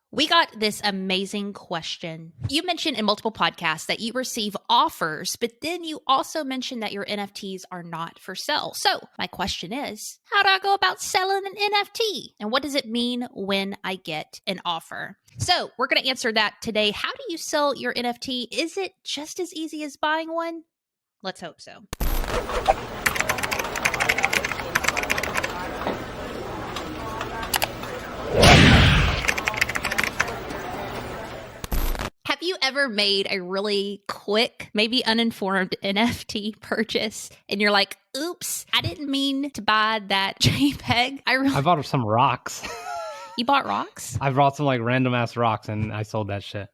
We got this amazing question. You mentioned in multiple podcasts that you receive offers, but then you also mentioned that your NFTs are not for sale. So my question is, how do I go about selling an NFT? And what does it mean when I get an offer? So we're going to answer that today. How do you sell your NFT? Is it just as easy as buying one? Let's hope so. Have you ever made a really quick, maybe uninformed NFT purchase and you're like, oops, I didn't mean to buy that JPEG. I bought some rocks. You bought rocks? I brought some like random ass rocks and I sold that shit.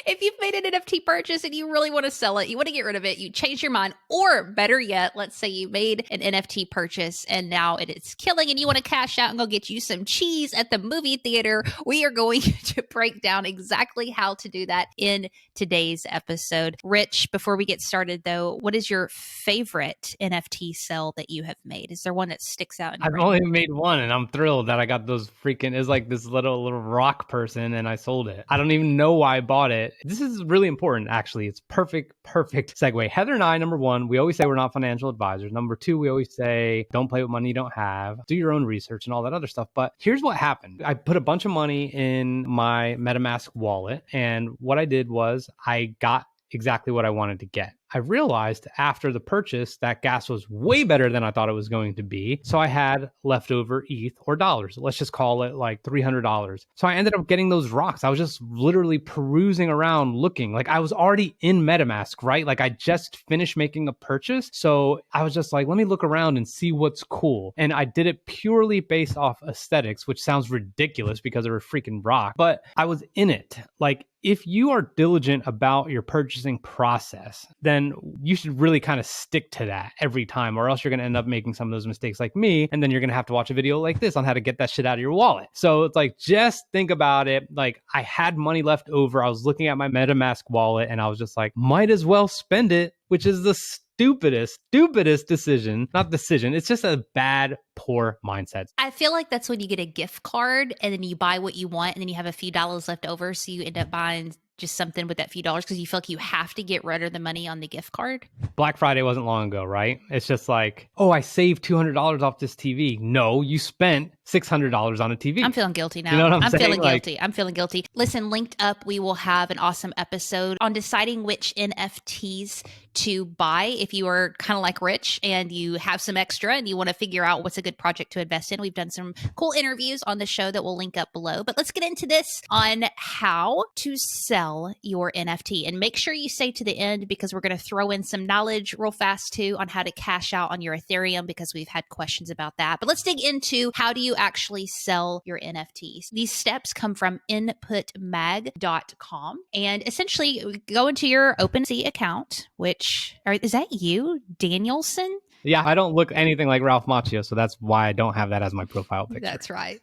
If you've made an NFT purchase and you really want to sell it, you want to get rid of it, you change your mind, or better yet, let's say you made an NFT purchase and now it is killing and you want to cash out and go get you some cheese at the movie theater, we are going to break down exactly how to do that in today's episode. Rich, before we get started though, what is your favorite NFT sell that you have made? Is there one that sticks out? I've only made one and I'm thrilled that I got those freaking, it's like this little rock person and I sold it. I don't even know why I bought it. This is really important, actually. It's perfect segue. Heather and I, number one, we always say we're not financial advisors. Number two, we always say don't play with money you don't have. Do your own research and all that other stuff. But here's what happened. I put a bunch of money in my MetaMask wallet. And what I did was I got exactly what I wanted to get. I realized after the purchase that gas was way better than I thought it was going to be. So I had leftover ETH or dollars. Let's just call it like $300. So I ended up getting those rocks. I was just literally perusing around looking. Like I was already in MetaMask, right? Like I just finished making a purchase. So I was just like, let me look around and see what's cool. And I did it purely based off aesthetics, which sounds ridiculous because they're a freaking rock. But I was in it. Like if you are diligent about your purchasing process, then you should really kind of stick to that every time, or else you're going to end up making some of those mistakes like me. And then you're going to have to watch a video like this on how to get that shit out of your wallet. So it's like, just think about it. Like I had money left over. I was looking at my MetaMask wallet and I was just like, might as well spend it, which is the stupidest decision. Not decision. It's just a bad, poor mindset. I feel like that's when you get a gift card and then you buy what you want and then you have a few dollars left over. So you end up buying just something with that few dollars because you feel like you have to get rid of the money on the gift card. Black Friday wasn't long ago, right? It's just like, oh, I saved $200 off this TV. No, you spent $600 on a TV. I'm feeling guilty now. You know what I'm saying? Feeling guilty. I'm feeling guilty. Listen, linked up, we will have an awesome episode on deciding which NFTs to buy if you are kind of like Rich and you have some extra and you want to figure out what's a good project to invest in. We've done some cool interviews on the show that we'll link up below. But let's get into this on how to sell your NFT. And make sure you stay to the end because we're going to throw in some knowledge real fast too on how to cash out on your Ethereum because we've had questions about that. But let's dig into how do you actually sell your NFTs. These steps come from inputmag.com. And essentially go into your OpenSea account, which, is that you, Danielson? Yeah, I don't look anything like Ralph Macchio, so that's why I don't have that as my profile picture. That's right.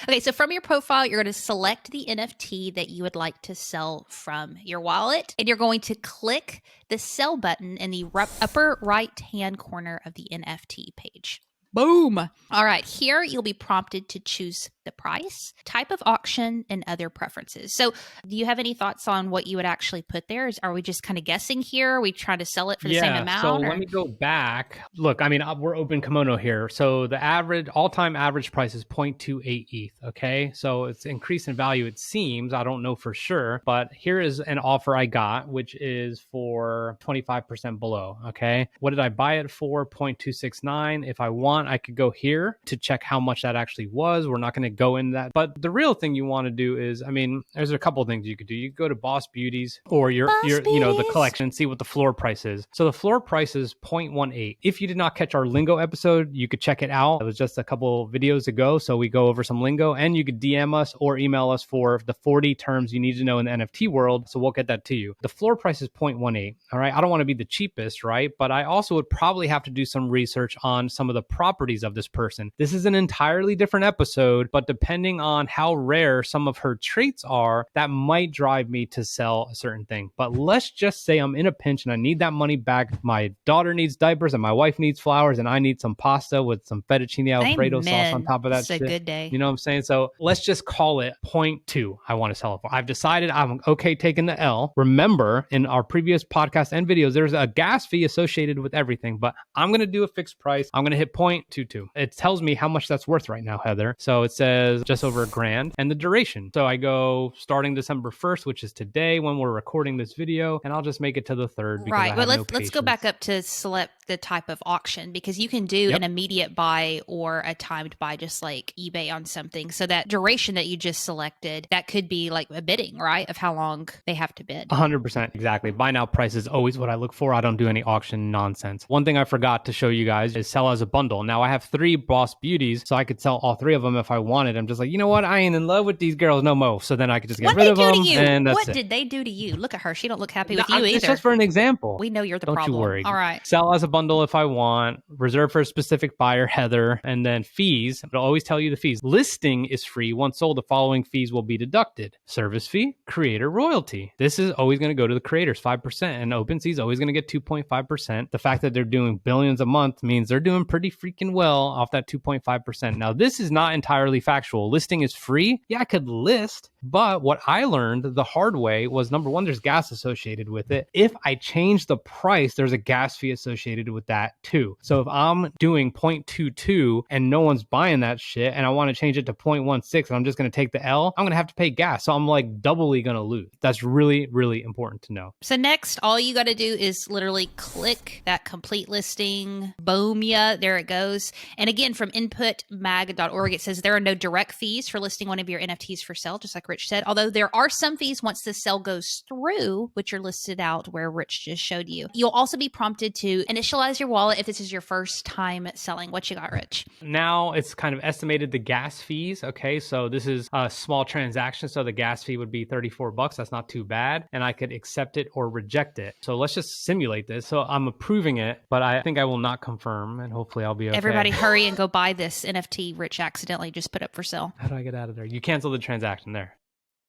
Okay, so from your profile, you're going to select the NFT that you would like to sell from your wallet, and you're going to click the sell button in the upper right-hand corner of the NFT page. Boom. All right. Here you'll be prompted to choose the price, type of auction, and other preferences. So do you have any thoughts on what you would actually put there? Are we just kind of guessing here? Are we trying to sell it for the same amount? So let me go back. Look, I mean, we're open kimono here. So the all-time average price is 0.28 ETH. Okay. So it's increased in value, it seems. I don't know for sure, but here is an offer I got, which is for 25% below. Okay. What did I buy it for? 0.269. If I want, I could go here to check how much that actually was. We're not going to go into that. But the real thing you want to do is, I mean, there's a couple of things you could do. You could go to Boss Beauties or your the collection and see what the floor price is. So the floor price is 0.18. If you did not catch our lingo episode, you could check it out. It was just a couple videos ago. So we go over some lingo and you could DM us or email us for the 40 terms you need to know in the NFT world. So we'll get that to you. The floor price is 0.18. All right. I don't want to be the cheapest, right? But I also would probably have to do some research on some of the properties of this person. This is an entirely different episode, but but depending on how rare some of her traits are, that might drive me to sell a certain thing. But let's just say I'm in a pinch and I need that money back. My daughter needs diapers and my wife needs flowers and I need some pasta with some fettuccine Alfredo sauce on top of that It's a shit. good day. You know what I'm saying? So let's just call it 0.2 I want to sell it for. I've decided I'm okay taking the L. Remember, in our previous podcast and videos, there's a gas fee associated with everything, but I'm going to do a fixed price. I'm going to hit 0.22. It tells me how much that's worth right now, Heather. So it says just over $1,000 and the duration. So I go starting December 1st, which is today when we're recording this video, and I'll just make it to the 3rd because Right. I Well, have let's go back up to select the type of auction, because you can do an immediate buy or a timed buy, just like eBay on something. So that duration that you just selected, that could be like a bidding, right? Of how long they have to bid. 100%. Exactly. Buy now price is always what I look for. I don't do any auction nonsense. One thing I forgot to show you guys is sell as a bundle. Now I have 3 Boss Beauties, so I could sell all 3 of them if I wanted. I'm just like, you know what? I ain't in love with these girls no more. So then I could just get rid of them. And that's what it. did they do to you? Look at her. She don't look happy with you either. It's just for an example. We know you're the Don't problem. you worry. All right. Sell as a bundle if I want. Reserve for a specific buyer, Heather. And then fees. It'll always tell you the fees. Listing is free. Once sold, the following fees will be deducted. Service fee, creator royalty. This is always going to go to the creators, 5%. And OpenSea is always going to get 2.5%. The fact that they're doing billions a month means they're doing pretty freaking well off that 2.5%. Now, this is not entirely factual. Listing is free. Yeah, I could list. But what I learned the hard way was, number one, there's gas associated with it. If I change the price, there's a gas fee associated with that too. So if I'm doing 0.22 and no one's buying that shit and I want to change it to 0.16 and I'm just going to take the L, I'm going to have to pay gas. So I'm like doubly going to lose. That's really, really important to know. So next, all you got to do is literally click that complete listing. Boom, yeah, there it goes. And again, from inputmag.org, it says there are no direct fees for listing one of your NFTs for sale, just like Rich said, although there are some fees once the sale goes through, which are listed out where Rich just showed you. You'll also be prompted to initialize your wallet if this is your first time selling. What you got, Rich? Now it's kind of estimated the gas fees. Okay, so this is a small transaction, so the gas fee would be $34. That's not too bad, and I could accept it or reject it. So let's just simulate this. So I'm approving it, but I think I will not confirm, and hopefully I'll be okay. Everybody hurry and go buy this NFT Rich accidentally just put up for sale. How do I get out of there? You cancel the transaction there.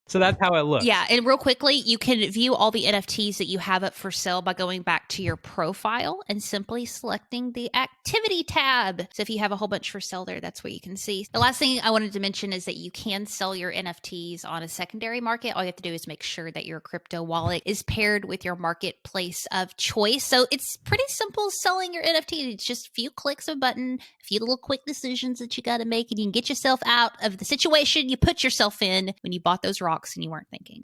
So that's how it looks. Yeah. And real quickly, you can view all the NFTs that you have up for sale by going back to your profile and simply selecting the activity tab. So if you have a whole bunch for sale there, that's where you can see. The last thing I wanted to mention is that you can sell your NFTs on a secondary market. All you have to do is make sure that your crypto wallet is paired with your marketplace of choice. So it's pretty simple selling your NFT. It's just a few clicks of a button, a few little quick decisions that you got to make, and you can get yourself out of the situation you put yourself in when you bought those rocks and you weren't thinking.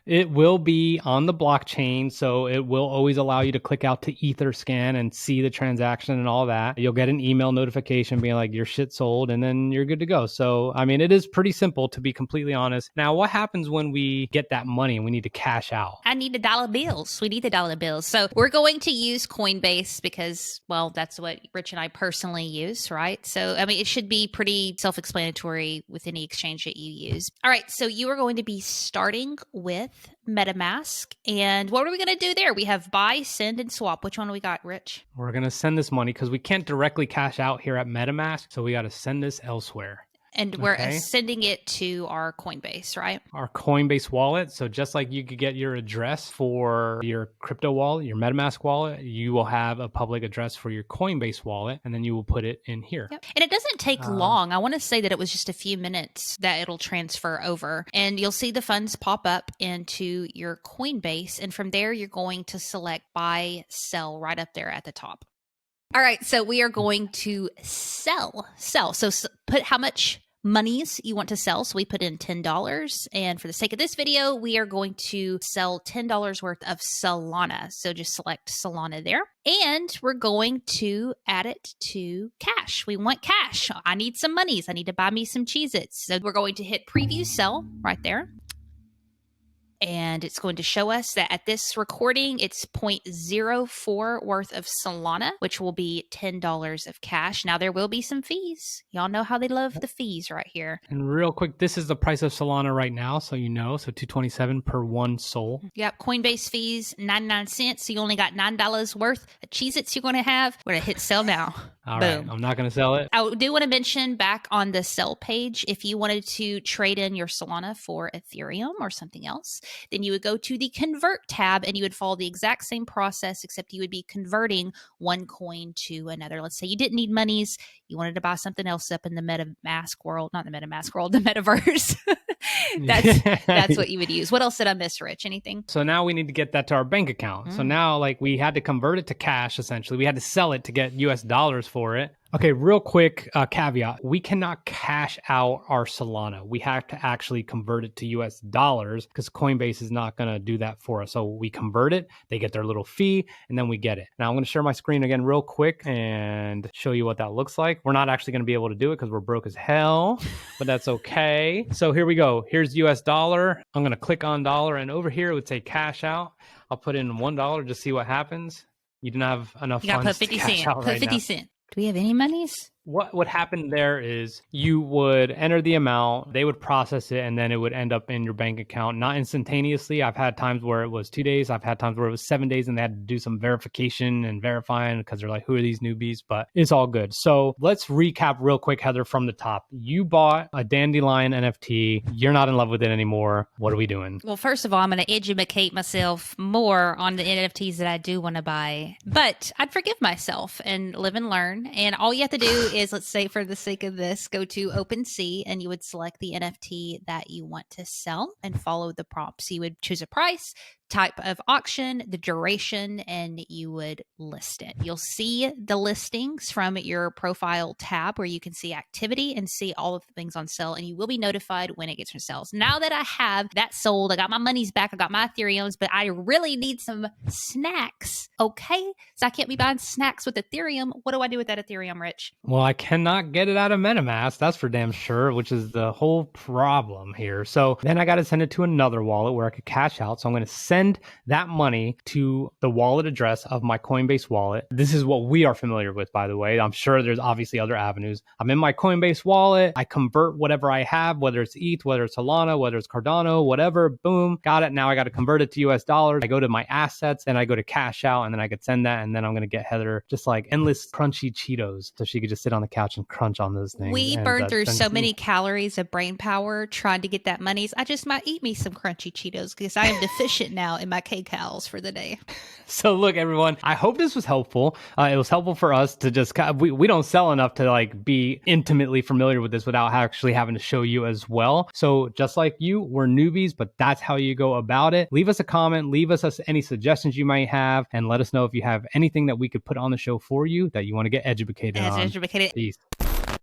It will be on the blockchain, so it will always allow you to click out to Etherscan and see the transaction and all that. You'll get an email notification being like, your shit sold, and then you're good to go. So, I mean, it is pretty simple, to be completely honest. Now, what happens when we get that money and we need to cash out? I need the dollar bills. We need the dollar bills. So we're going to use Coinbase because, well, that's what Rich and I personally use, right? So, I mean, it should be pretty self-explanatory with any exchange that you use. All right, so you are going to be starting with MetaMask. And what are we going to do there? We have buy, send, and swap. Which one do we got, Rich? We're going to send this money because we can't directly cash out here at MetaMask, so we got to send this elsewhere. And we're sending it to our Coinbase, right? Our Coinbase wallet. So just like you could get your address for your crypto wallet, your MetaMask wallet, you will have a public address for your Coinbase wallet, and then you will put it in here. Yep. And it doesn't take long. I want to say that it was just a few minutes that it'll transfer over, and you'll see the funds pop up into your Coinbase. And from there, you're going to select buy, sell right up there at the top. All right. So we are going to sell. So put how much monies you want to sell. So we put in $10. And for the sake of this video, we are going to sell $10 worth of Solana. So just select Solana there. And we're going to add it to cash. We want cash. I need some monies. I need to buy me some Cheez-Its. So we're going to hit preview sell right there. And it's going to show us that at this recording, it's 0.04 worth of Solana, which will be $10 of cash. Now, there will be some fees. Y'all know how they love the fees right here. And real quick, this is the price of Solana right now, so you know. So $227 per one SOL. Yep, Coinbase fees, 99 cents. So you only got $9 worth of Cheez-Its you're going to have. We're going to hit sell now. All right. Boom. I'm not going to sell it. I do want to mention back on the sell page, if you wanted to trade in your Solana for Ethereum or something else, then you would go to the convert tab and you would follow the exact same process, except you would be converting one coin to another. Let's say you didn't need monies. You wanted to buy something else up in the MetaMask world, not the MetaMask world, the metaverse. That's what you would use. What else did I miss, Rich? Anything? So now we need to get that to our bank account. So now like we had to convert it to cash, essentially. We had to sell it to get US dollars for it. Okay, real quick caveat. We cannot cash out our Solana. We have to actually convert it to US dollars because Coinbase is not going to do that for us. So we convert it, they get their little fee, and then we get it. Now I'm going to share my screen again real quick and show you what that looks like. We're not actually going to be able to do it because we're broke as hell, but that's okay. So here we go. Here's US dollar. I'm going to click on dollar, and over here it would say cash out. I'll put in $1 to see what happens. You didn't have enough You got to funds put 50 to cash cent. out Put right 50 now. cent. Do we have any monies? What happened there is you would enter the amount, they would process it, and then it would end up in your bank account, not instantaneously. I've had times where it was 2 days. I've had times where it was 7 days and they had to do some verification and verifying because they're like, who are these newbies? But it's all good. So let's recap real quick, Heather, from the top. You bought a Dandelion NFT. You're not in love with it anymore. What are we doing? Well, first of all, I'm going to educate myself more on the NFTs that I do want to buy. But I'd forgive myself and live and learn. And all you have to do is, let's say for the sake of this, go to OpenSea and you would select the NFT that you want to sell and follow the prompts. You would choose a price, type of auction, the duration, and you would list it. You'll see the listings from your profile tab where you can see activity and see all of the things on sale, and you will be notified when it gets for sales. Now that I have that sold, I got my monies back, I got my Ethereums, but I really need some snacks, okay? So I can't be buying snacks with Ethereum. What do I do with that Ethereum, Rich? Well, I cannot get it out of MetaMask, that's for damn sure, which is the whole problem here. So then I got to send it to another wallet where I could cash out. So I'm going to send that money to the wallet address of my Coinbase wallet. This is what we are familiar with, by the way. I'm sure there's obviously other avenues. I'm in my Coinbase wallet. I convert whatever I have, whether it's ETH, whether it's Solana, whether it's Cardano, whatever. Boom, got it. Now I got to convert it to US dollars. I go to my assets, then I go to cash out, and then I could send that. And then I'm going to get Heather just like endless crunchy Cheetos so she could just sit on the couch and crunch on those things. We burn through so many calories of brain power trying to get that monies. I just might eat me some crunchy Cheetos because I am deficient now in my kcals for the day. So look, everyone, I hope this was helpful. It was helpful for us to just, we don't sell enough to like be intimately familiar with this without actually having to show you as well. So just like you, we're newbies, but that's how you go about it. Leave us a comment, leave us any suggestions you might have, and let us know if you have anything that we could put on the show for you that you want to get educated on. Educated. Peace.